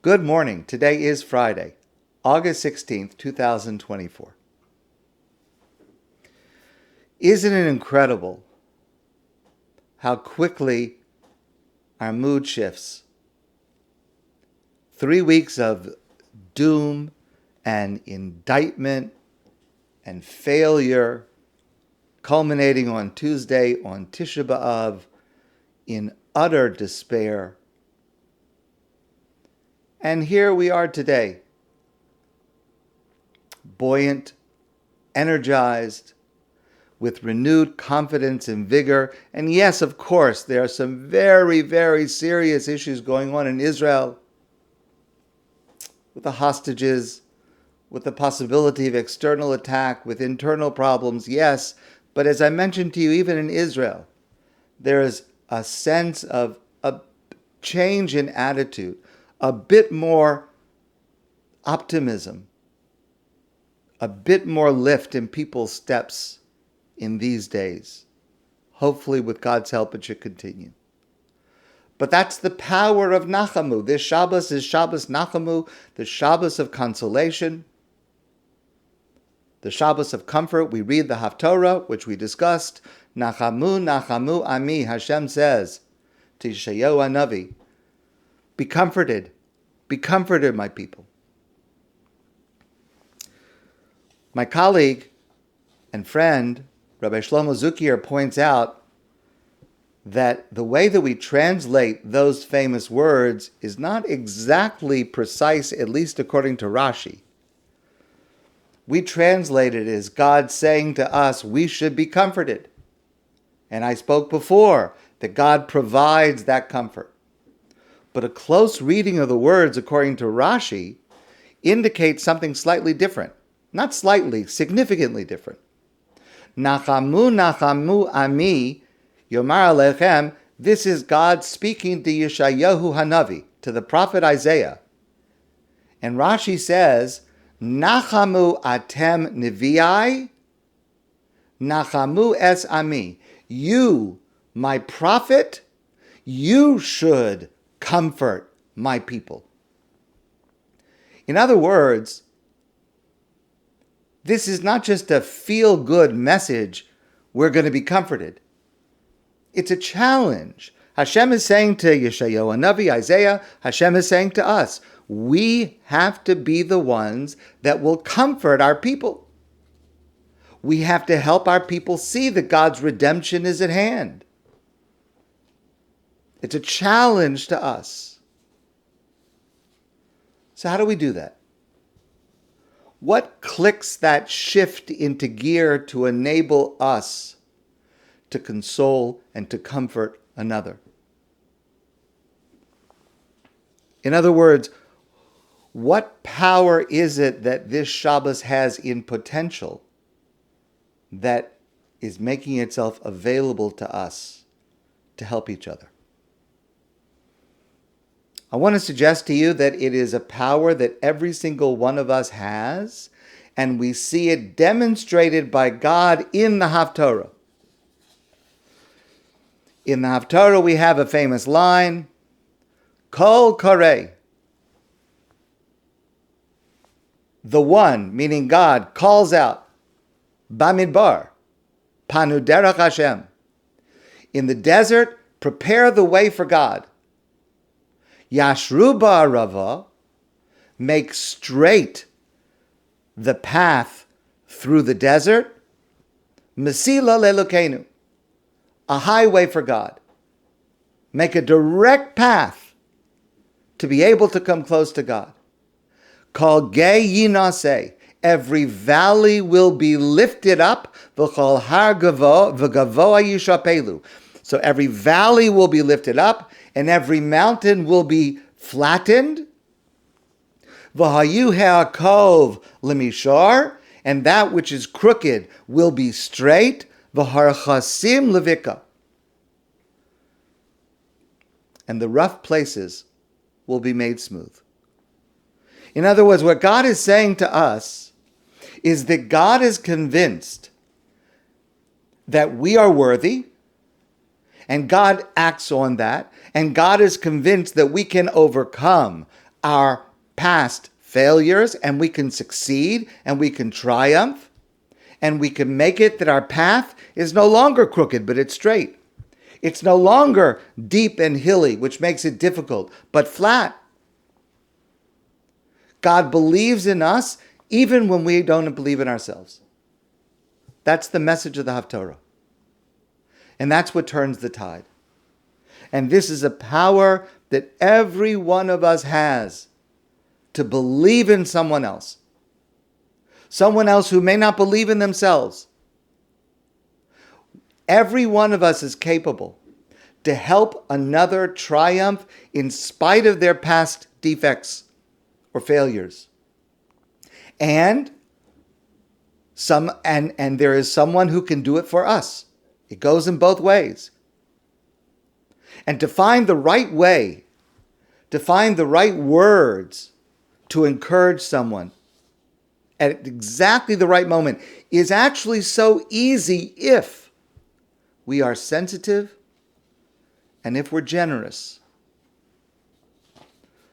Good morning. Today is Friday, August 16th, 2024. Isn't it incredible how quickly our mood shifts? 3 weeks of doom and indictment and failure, culminating on Tuesday on Tisha B'Av in utter despair. And here we are today, buoyant, energized, with renewed confidence and vigor. And yes, of course, there are some very, very serious issues going on in Israel, with the hostages, with the possibility of external attack, with internal problems, yes. But as I mentioned to you, even in Israel, there is a sense of a change in attitude, a bit more optimism, a bit more lift in people's steps in these days. Hopefully, with God's help, it should continue. But that's the power of Nachamu. This Shabbos is Shabbat Nachamu, the Shabbos of consolation, the Shabbos of comfort. We read the Haftorah, which we discussed. Nachamu, Nachamu, Ami, Hashem says to Yeshayahu HaNavi, be comforted, my people. My colleague and friend, Rabbi Shlomo Zuckier, points out that the way that we translate those famous words is not exactly precise, at least according to Rashi. We translate it as God saying to us, we should be comforted. And I spoke before that God provides that comfort. But a close reading of the words, according to Rashi, indicates something slightly different. Not slightly, significantly different. Nachamu, Nachamu, Ami, Yomar Alechem, this is God speaking to Yeshayahu HaNavi, to the prophet Isaiah. And Rashi says, Nachamu atem neviai, Nachamu es Ami. You, my prophet, you should comfort my people. In other words, this is not just a feel-good message, we're going to be comforted. It's a challenge. Hashem is saying to Yeshayahu HaNavi, Isaiah, Hashem is saying to us, we have to be the ones that will comfort our people. We have to help our people see that God's redemption is at hand. It's a challenge to us. So how do we do that? What clicks that shift into gear to enable us to console and to comfort another? In other words, what power is it that this Shabbos has in potential that is making itself available to us to help each other? I want to suggest to you that it is a power that every single one of us has, and we see it demonstrated by God in the Haftorah. In the Haftorah, we have a famous line, Kol Koreh. The one, meaning God, calls out, Bamidbar, Panu Derech Hashem. In the desert, prepare the way for God. Yashru ba'arava, make straight the path through the desert. Mesila le'Elokeinu, a highway for God. Make a direct path to be able to come close to God. Kol gei yinaseh, every valley will be lifted up. V'chol har gavoa yishapelu. So every valley will be lifted up, and every mountain will be flattened. V'hayu ha'akov lemishar, and that which is crooked will be straight. V'harchasim levika, and the rough places will be made smooth. In other words, what God is saying to us is that God is convinced that we are worthy, and God acts on that, and God is convinced that we can overcome our past failures, and we can succeed, and we can triumph, and we can make it that our path is no longer crooked, but it's straight. It's no longer deep and hilly, which makes it difficult, but flat. God believes in us even when we don't believe in ourselves. That's the message of the Haftorah. And that's what turns the tide. And this is a power that every one of us has to believe in someone else. Someone else who may not believe in themselves. Every one of us is capable to help another triumph in spite of their past defects or failures. And there is someone who can do it for us. It goes in both ways. And to find the right way, to find the right words to encourage someone at exactly the right moment is actually so easy if we are sensitive and if we're generous.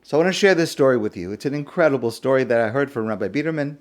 So I want to share this story with you. It's an incredible story that I heard from Rabbi Biderman.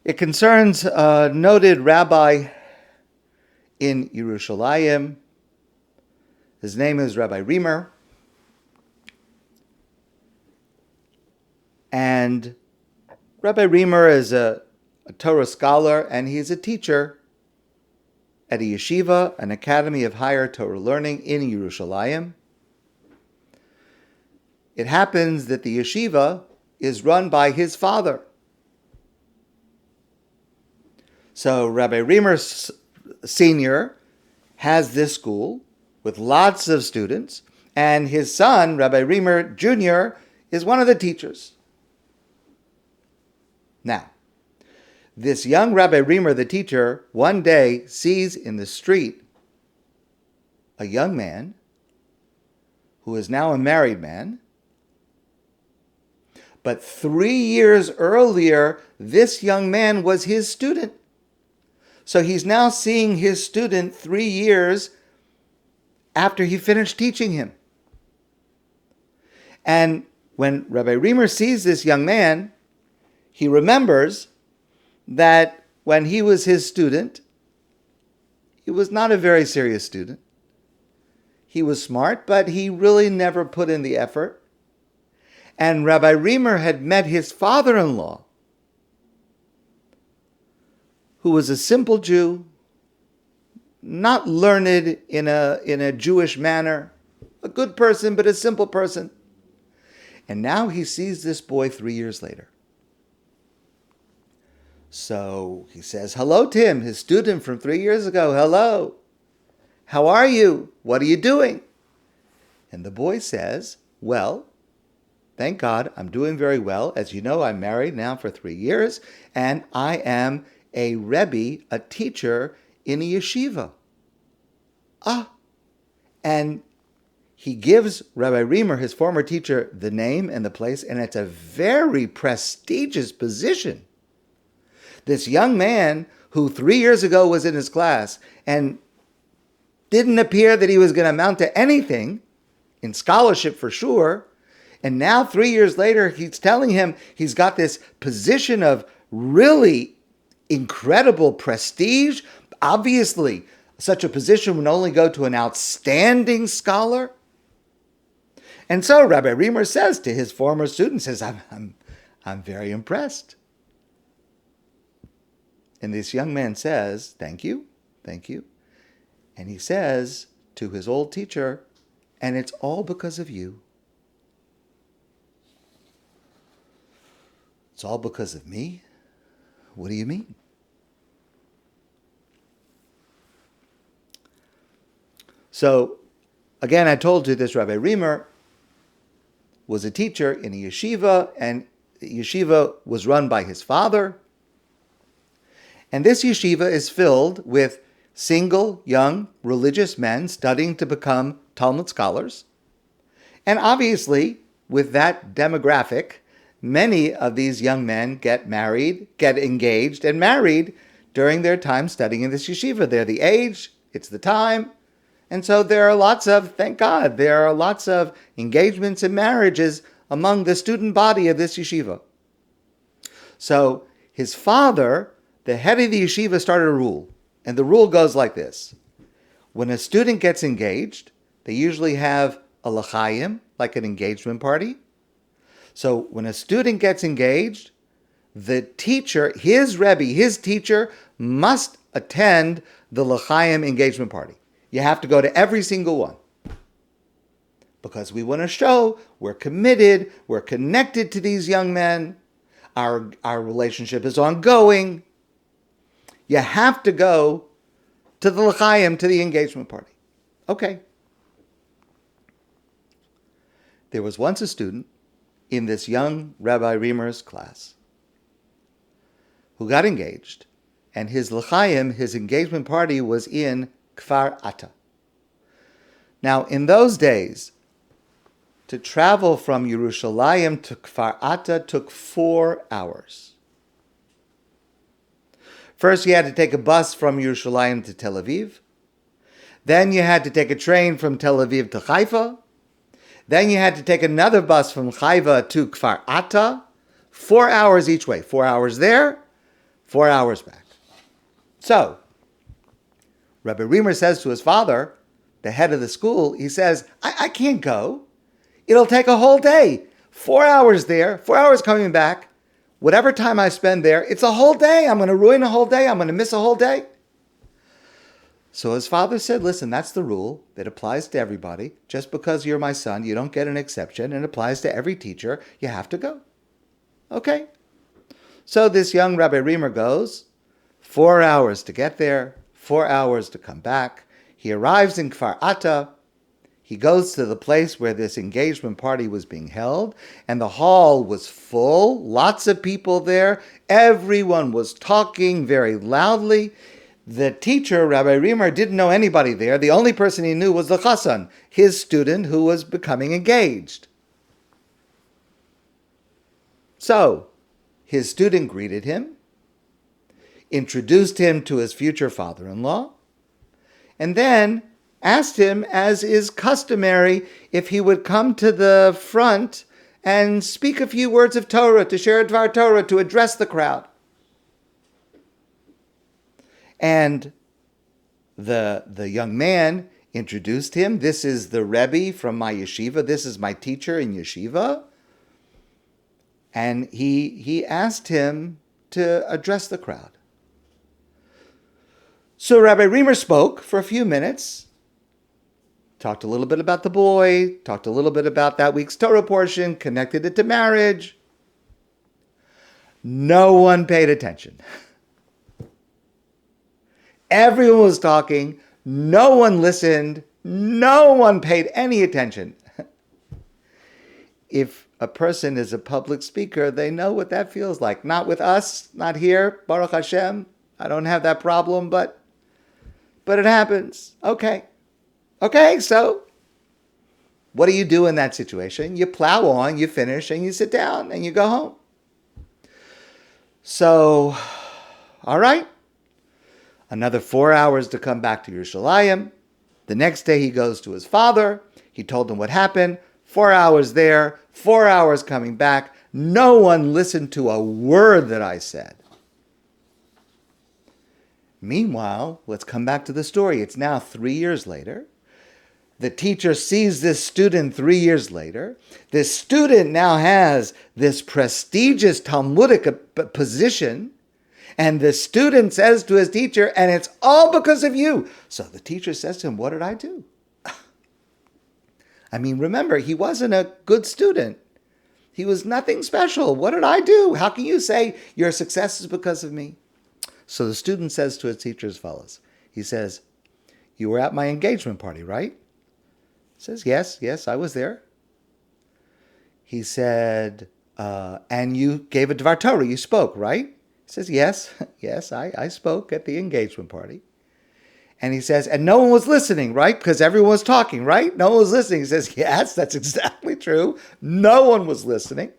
It concerns a noted rabbi in Yerushalayim. His name is Rabbi Reimer. And Rabbi Reimer is a Torah scholar, and he's a teacher at a yeshiva, an academy of higher Torah learning in Yerushalayim. It happens that the yeshiva is run by his father. So Rabbi Reimer Sr. has this school with lots of students, and his son, Rabbi Reimer Jr., is one of the teachers. Now, this young Rabbi Reimer, the teacher, one day sees in the street a young man who is now a married man. But 3 years earlier, this young man was his student. So he's now seeing his student 3 years after he finished teaching him. And when Rabbi Reimer sees this young man, he remembers that when he was his student, he was not a very serious student. He was smart, but he really never put in the effort. And Rabbi Reimer had met his father-in-law, who was a simple Jew, not learned in a Jewish manner, a good person, but a simple person. And now he sees this boy 3 years later. So he says hello to him, his student from 3 years ago. Hello. How are you? What are you doing? And the boy says, well, thank God, I'm doing very well. As you know, I'm married now for 3 years, and I am a Rebbe, a teacher in a yeshiva. And he gives Rabbi Reimer, his former teacher, the name and the place, and it's a very prestigious position. This young man who 3 years ago was in his class and didn't appear that he was going to amount to anything, in scholarship for sure, and now 3 years later, he's telling him he's got this position of really incredible prestige. Obviously, such a position would only go to an outstanding scholar. And so Rabbi Reimer says to his former student, says, I'm very impressed. And this young man says, thank you. And he says to his old teacher, and it's all because of you. It's all because of me? What do you mean? So, again, I told you this Rabbi Reimer was a teacher in a yeshiva, and the yeshiva was run by his father. And this yeshiva is filled with single, young, religious men studying to become Talmud scholars. And obviously, with that demographic, many of these young men get married, get engaged, and married during their time studying in this yeshiva. They're the age, it's the time, And so there are lots of, thank God, there are lots of engagements and marriages among the student body of this yeshiva. So his father, the head of the yeshiva, started a rule. And the rule goes like this. When a student gets engaged, they usually have a l'chaim, like an engagement party. So when a student gets engaged, the teacher, his Rebbe, his teacher, must attend the l'chaim engagement party. You have to go to every single one. Because we want to show we're committed, we're connected to these young men, our relationship is ongoing. You have to go to the l'chaim, to the engagement party. Okay. There was once a student in this young Rabbi Reimer's class who got engaged, and his l'chaim, his engagement party, was in Kfar Ata. Now, in those days, to travel from Yerushalayim to Kfar Ata took 4 hours. First, you had to take a bus from Yerushalayim to Tel Aviv. Then you had to take a train from Tel Aviv to Haifa. Then you had to take another bus from Haifa to Kfar Ata. 4 hours each way. 4 hours there, 4 hours back. So, Rabbi Reimer says to his father, the head of the school, he says, I can't go. It'll take a whole day. 4 hours there, 4 hours coming back. Whatever time I spend there, it's a whole day. I'm going to ruin a whole day. I'm going to miss a whole day. So his father said, listen, that's the rule. It applies to everybody. Just because you're my son, you don't get an exception. It applies to every teacher. You have to go. Okay. So this young Rabbi Reimer goes, 4 hours to get there, 4 hours to come back. He arrives in Kfar Ata. He goes to the place where this engagement party was being held, and the hall was full, lots of people there. Everyone was talking very loudly. The teacher, Rabbi Reimer, didn't know anybody there. The only person he knew was the chassan, his student who was becoming engaged. So, his student greeted him, introduced him to his future father-in-law, and then asked him, as is customary, if he would come to the front and speak a few words of Torah, to share a Dvar Torah, to address the crowd. And the young man introduced him. This is the Rebbe from my yeshiva. This is my teacher in yeshiva. And he asked him to address the crowd. So Rabbi Reimer spoke for a few minutes, talked a little bit about the boy, talked a little bit about that week's Torah portion, connected it to marriage. No one paid attention. Everyone was talking. No one listened. No one paid any attention. If a person is a public speaker, they know what that feels like. Not with us, not here, Baruch Hashem. I don't have that problem, but it happens. Okay, so what do you do in that situation? You plow on, you finish, and you sit down, and you go home. So, all right. Another 4 hours to come back to Yerushalayim. The next day he goes to his father. He told him what happened. 4 hours there, 4 hours coming back. No one listened to a word that I said. Meanwhile, let's come back to the story. It's now 3 years later. The teacher sees this student 3 years later. This student now has this prestigious Talmudic position. And the student says to his teacher, and it's all because of you. So the teacher says to him, what did I do? I mean, remember, he wasn't a good student. He was nothing special. What did I do? How can you say your success is because of me? So the student says to his teacher as follows. He says, you were at my engagement party, right? He says, yes, I was there. He said, and you gave a Dvar Torah, you spoke, right? He says, yes, I spoke at the engagement party. And he says, and no one was listening, right? Because everyone was talking, right? No one was listening. He says, yes, that's exactly true. No one was listening.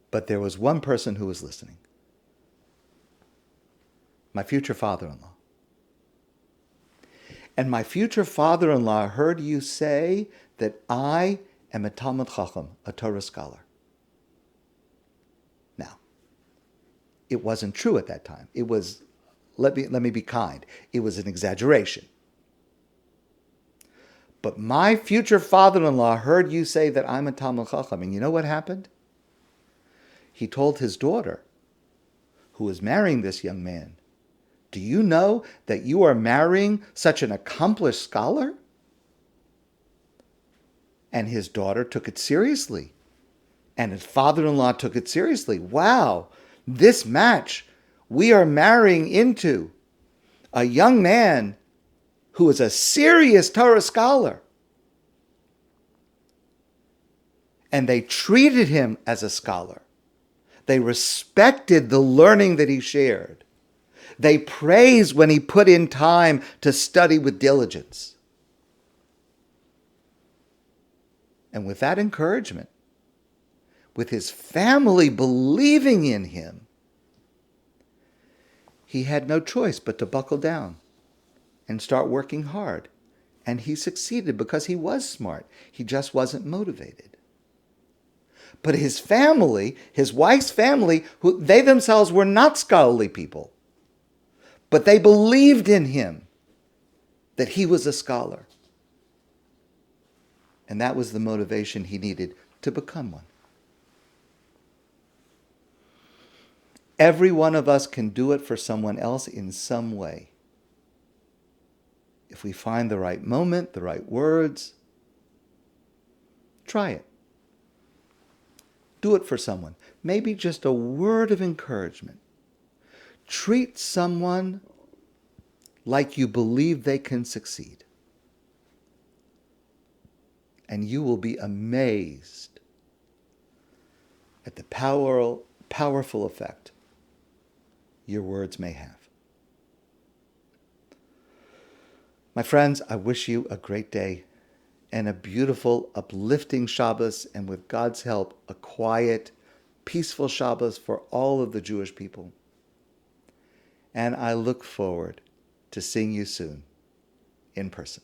But there was one person who was listening. My future father-in-law. And my future father-in-law heard you say that I am a Talmud Chacham, a Torah scholar. Now, it wasn't true at that time. It was, let me be kind, it was an exaggeration. But my future father-in-law heard you say that I'm a Talmud Chacham. And you know what happened? He told his daughter, who was marrying this young man, do you know that you are marrying such an accomplished scholar? And his daughter took it seriously. And his father-in-law took it seriously. Wow, this match we are marrying into a young man who is a serious Torah scholar. And they treated him as a scholar. They respected the learning that he shared. They praised when he put in time to study with diligence. And with that encouragement, with his family believing in him, he had no choice but to buckle down and start working hard. And he succeeded because he was smart. He just wasn't motivated. But his family, his wife's family, who they themselves were not scholarly people, but they believed in him that he was a scholar. And that was the motivation he needed to become one. Every one of us can do it for someone else in some way. If we find the right moment, the right words, try it. Do it for someone. Maybe just a word of encouragement. Treat someone like you believe they can succeed. And you will be amazed at the powerful effect your words may have. My friends, I wish you a great day and a beautiful, uplifting Shabbos, and with God's help, a quiet, peaceful Shabbos for all of the Jewish people. And I look forward to seeing you soon in person.